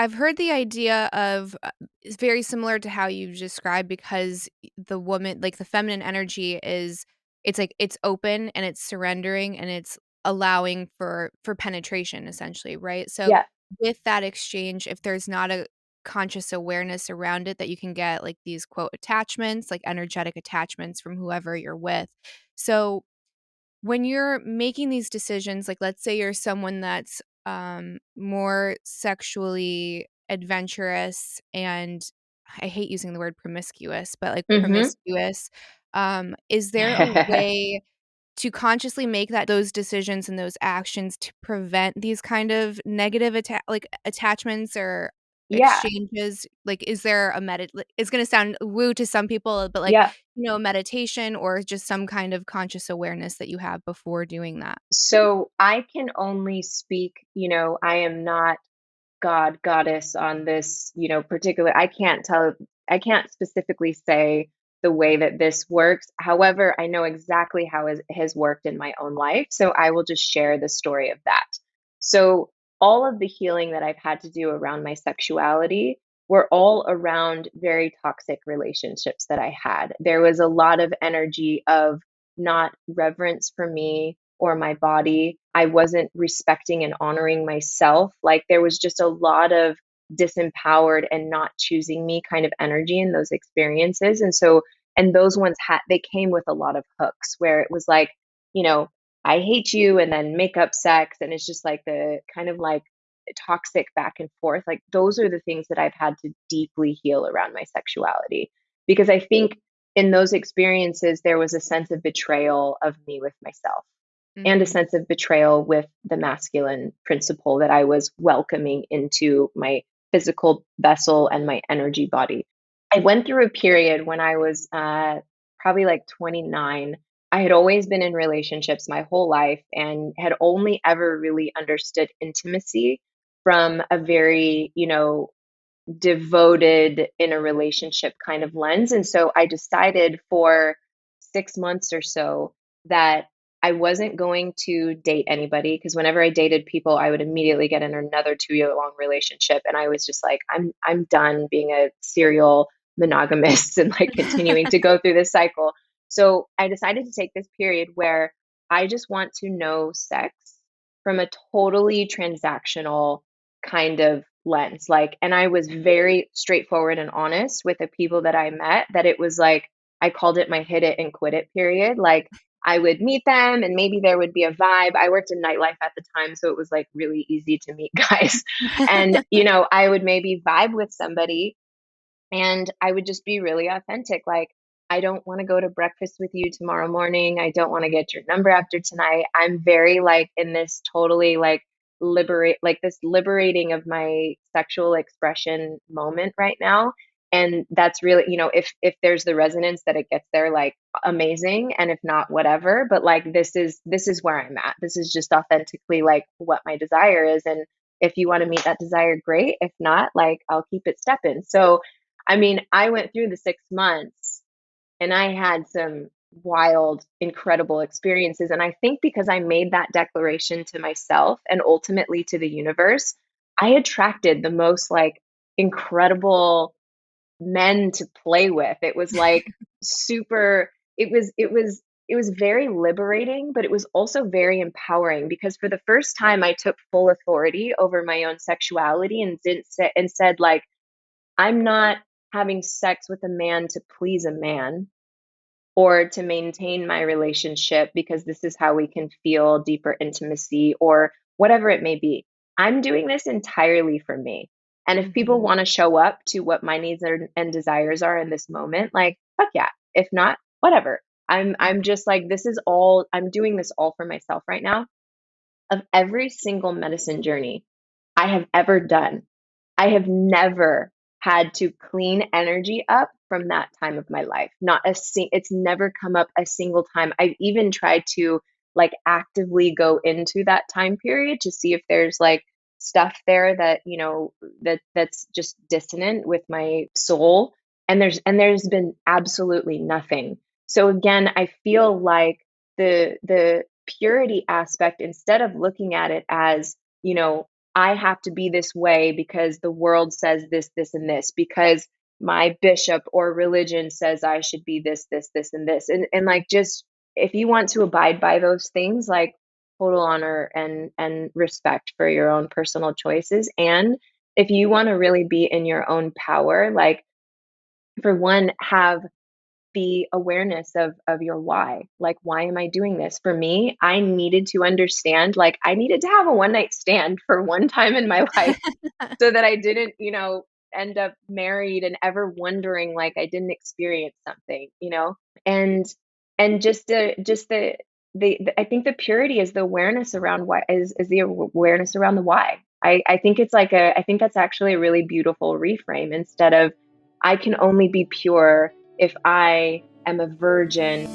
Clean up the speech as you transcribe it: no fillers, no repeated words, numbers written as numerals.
I've heard the idea of it's very similar to how you described because the woman, like the feminine energy is it's like it's open and it's surrendering and it's allowing for penetration essentially, right? So Yeah. with that exchange, if there's not a conscious awareness around it that you can get like these quote attachments, like energetic attachments from whoever you're with. So when you're making these decisions, like let's say you're someone that's more sexually adventurous and I hate using the word promiscuous, but like Hmm. promiscuous, is there a way to consciously make those decisions and those actions to prevent these kind of negative like attachments or Yeah. exchanges? Like, is there a it's gonna sound woo to some people, but like, Yeah. meditation or just some kind of conscious awareness that you have before doing that? So I can only speak, I am not God, goddess on this, particular. I can't specifically say the way that this works. However, I know exactly how it has worked in my own life. So I will just share the story of that. So all of the healing that I've had to do around my sexuality were all around very toxic relationships that I had. There was a lot of energy of not reverence for me or my body. I wasn't respecting and honoring myself. Like there was just a lot of disempowered and not choosing me kind of energy in those experiences. And those ones they came with a lot of hooks where it was like, you know, I hate you and then make up sex. And it's just like the kind of like toxic back and forth. Like those are the things that I've had to deeply heal around my sexuality. Because I think in those experiences, there was a sense of betrayal of me with myself and a Mhm. sense of betrayal with the masculine principle that I was welcoming into my physical vessel and my energy body. I went through a period when I was probably like 29. I had always been in relationships my whole life and had only ever really understood intimacy from a very, devoted in a relationship kind of lens. And so I decided for 6 months or so that I wasn't going to date anybody because whenever I dated people, I would immediately get in another 2 year long relationship. And I was just like, I'm done being a serial monogamist and like continuing to go through this cycle. So I decided to take this period where I just want to know sex from a totally transactional kind of lens. Like, and I was very straightforward and honest with the people that I met that it was like, I called it my hit it and quit it period. Like, I would meet them and maybe there would be a vibe. I worked in nightlife at the time, so it was like really easy to meet guys. And, I would maybe vibe with somebody and I would just be really authentic. Like, I don't want to go to breakfast with you tomorrow morning. I don't want to get your number after tonight. I'm very like in this totally like this liberating of my sexual expression moment right now. And that's really, if there's the resonance that it gets there, like amazing. And if not, whatever. But like this is where I'm at. This is just authentically like what my desire is. And if you want to meet that desire, great. If not, like I'll keep it stepping. So I mean, I went through the 6 months and I had some wild, incredible experiences. And I think because I made that declaration to myself and ultimately to the universe, I attracted the most like incredible men to play with. It was like super, it was very liberating, but it was also very empowering because for the first time I took full authority over my own sexuality and didn't say and said like I'm not having sex with a man to please a man or to maintain my relationship because this is how we can feel deeper intimacy or whatever it may be. I'm doing this entirely for me. And if people Mhm. want to show up to what my needs and desires are in this moment, like fuck yeah. If not, whatever. I'm just like I'm doing this all for myself right now. Of every single medicine journey I have ever done, I have never had to clean energy up from that time of my life. Not it's never come up a single time. I've even tried to like actively go into that time period to see if there's like stuff there that, that's just dissonant with my soul and there's been absolutely nothing. So again, I feel like the purity aspect instead of looking at it as, I have to be this way because the world says this, this, and this, because my bishop or religion says I should be this, this, this, and this. And like, just if you want to abide by those things, like total honor and respect for your own personal choices. And if you want to really be in your own power, like, for one, have the awareness of your why. Like, why am I doing this? For me, I needed to understand, like, I needed to have a one night stand for one time in my life so that I didn't, end up married and ever wondering like I didn't experience something. And I think the purity is the awareness around why, is the awareness around the why. I think it's like I think that's actually a really beautiful reframe, instead of I can only be pure if I am a virgin.